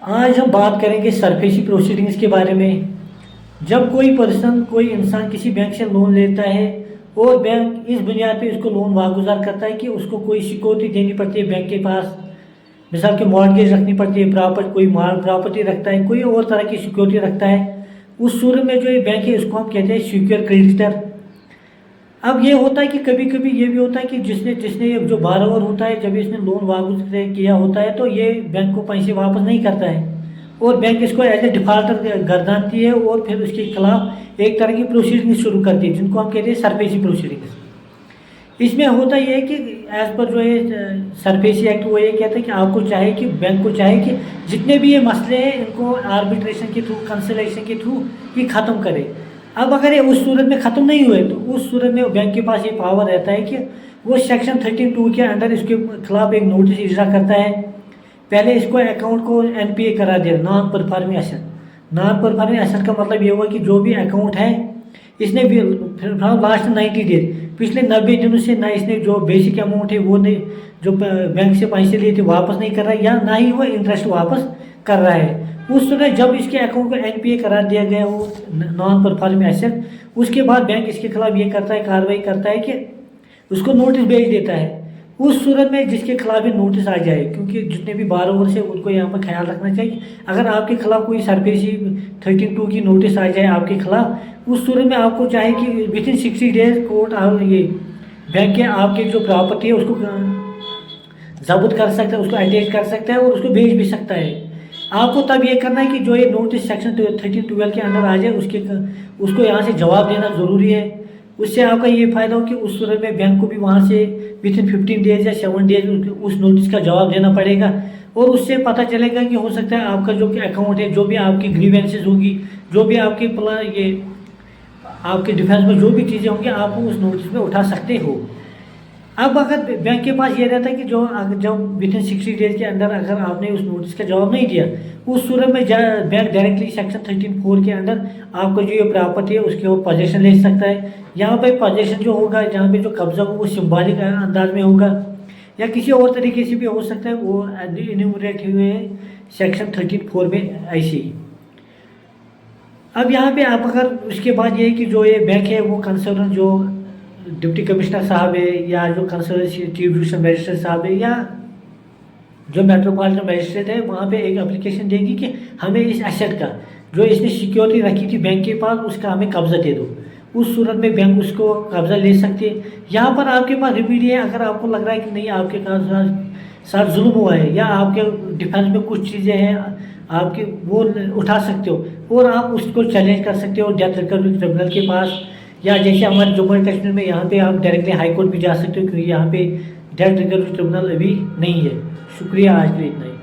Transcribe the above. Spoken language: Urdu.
آج ہم بات کریں گے سرفیسی پروسیڈنگز کے بارے میں۔ جب کوئی پرسن کوئی انسان کسی بینک سے لون لیتا ہے اور بینک اس بنیاد پہ اس کو لون واگزار کرتا ہے کہ اس کو کوئی سیکورٹی دینی پڑتی ہے بینک کے پاس، مثال کے مارگیج رکھنی پڑتی ہے، کوئی مال پراپرٹی رکھتا ہے، کوئی اور طرح کی سیکورٹی رکھتا ہے، اس صورت میں جو یہ بینک ہے اس کو ہم کہتے ہیں سیکیور کریڈیٹر۔ اب یہ ہوتا ہے کہ کبھی کبھی یہ بھی ہوتا ہے کہ جس نے جو بارور ہوتا ہے جب اس نے لون واگزار کیا ہوتا ہے تو یہ بینک کو پیسے واپس نہیں کرتا ہے اور بینک اس کو ایز اے ڈیفالٹر گردانتی ہے اور پھر اس کے خلاف ایک طرح کی پروسیڈنگ شروع کرتی ہے جن کو ہم کہتے ہیں سرفیسی پروسیڈنگس۔ اس میں ہوتا یہ ہے کہ ایز پر جو ہے سرفیسی ایکٹ وہ یہ کہتا ہے کہ آپ کو چاہے کہ بینک کو چاہے کہ جتنے بھی یہ مسئلے ہیں ان کو آربیٹریشن کے تھرو، کنسلیشن کے تھرو یہ ختم کرے۔ اب اگر یہ اس صورت میں ختم نہیں ہوئے تو اس صورت میں بینک کے پاس یہ پاور رہتا ہے کہ وہ سیکشن 32 کے انڈر اس کے خلاف ایک نوٹس اجرا کرتا ہے۔ پہلے اس کو اکاؤنٹ کو NPA کرا دیا، non performing asset. Non performing asset کا مطلب یہ ہوا کہ جو بھی اکاؤنٹ ہے اس نے لاسٹ 90 ڈیز، پچھلے 90 دنوں سے نہ اس نے جو بیسک اماؤنٹ ہے وہ نہیں، جو بینک سے پیسے لیے تھے واپس نہیں کر رہا ہے یا نہ ہی وہ انٹرسٹ واپس کر رہا ہے۔ اس صورت جب اس کے اکاؤنٹ کو NPA کرا دیا گیا ہو، نان پرفارمنگ ایسٹ، اس کے بعد بینک اس کے خلاف یہ کرتا ہے، کارروائی کرتا ہے کہ اس کو نوٹس بھیج دیتا ہے۔ اس صورت میں جس کے خلاف یہ نوٹس آ جائے، کیونکہ جتنے بھی بارورز ہیں ان کو یہاں پر خیال رکھنا چاہیے، اگر آپ کے خلاف کوئی سرفیسی 32 کی نوٹس آ جائے آپ کے خلاف، اس صورت میں آپ کو چاہے کہ within 60 ڈیز کورٹ یہ بینک کے آپ کے جو پراپرٹی ہے اس کو ضبط کر سکتا ہے، اس کو اٹیچ کر سکتا ہے اور اس کو بھیج بھی سکتا ہے۔ آپ کو تب یہ کرنا ہے کہ جو یہ نوٹس سیکشن 32 کے اندر آ جائے اس کو یہاں سے جواب دینا ضروری ہے۔ اس سے آپ کا یہ فائدہ ہو کہ اس صورت میں بینک کو بھی وہاں سے within 15 ڈیز یا 7 ڈیز اس نوٹس کا جواب دینا پڑے گا، اور اس سے پتہ چلے گا کہ ہو سکتا ہے آپ کا جو کہ اکاؤنٹ ہے، جو بھی آپ کی گریوینسز ہوگی، جو بھی آپ کے آپ کے ڈیفینس میں جو بھی چیزیں ہوں گی آپ اس نوٹس میں اٹھا سکتے ہو۔ اب اگر بینک کے پاس یہ رہتا ہے کہ جب within 60 ڈیز کے اندر اگر آپ نے اس نوٹس کا جواب نہیں دیا، اس صورت میں بینک ڈائریکٹلی سیکشن 13(4) کے اندر آپ کو جو یہ پراپرٹی ہے اس کے وہ پوزیشن لے سکتا ہے۔ یہاں پہ پوزیشن جو ہوگا، جہاں پہ جو قبضہ ہوگا وہ سمبولک انداز میں ہوگا یا کسی اور طریقے سے بھی ہو سکتا ہے، وہ انیموریٹ ہوئے ہیں سیکشن 13(4) میں ایسے ہی۔ اب یہاں پہ آپ اگر اس کے بعد یہ ہے کہ جو یہ بینک ہے وہ کنسرن جو ڈپٹی کمشنر صاحب ہے یا جو کنسرن چیف جوڈیشل میجسٹریٹ صاحب ہے یا جو میٹروپولیٹن میجسٹریٹ ہے، وہاں پہ ایک اپلیکیشن دے گی کہ ہمیں اس ایسٹ کا جو اس نے سیکیورٹی رکھی تھی بینک کے پاس اس کا ہمیں قبضہ دے دو۔ اس صورت میں بینک اس کو قبضہ لے سکتے ہیں۔ یہاں پر آپ کے پاس ریمیڈی ہے، اگر آپ کو لگ رہا ہے کہ نہیں آپ کے ساتھ ظلم ہوا ہے یا آپ کے ڈیفینس میں کچھ چیزیں ہیں آپ کی، وہ اٹھا سکتے ہو اور آپ اس کو چیلنج کر سکتے ہو ڈیتھ ریکوری ٹریبونل کے پاس، یا جیسے ہمارے جموں اینڈ کشمیر میں یہاں پہ آپ ڈائریکٹلی ہائی کورٹ بھی جا سکتے ہو، کیونکہ یہاں پہ ڈیتھ ریکوری ٹریبونل ابھی نہیں ہے۔ شکریہ، آج کے لیے اتنا ہی۔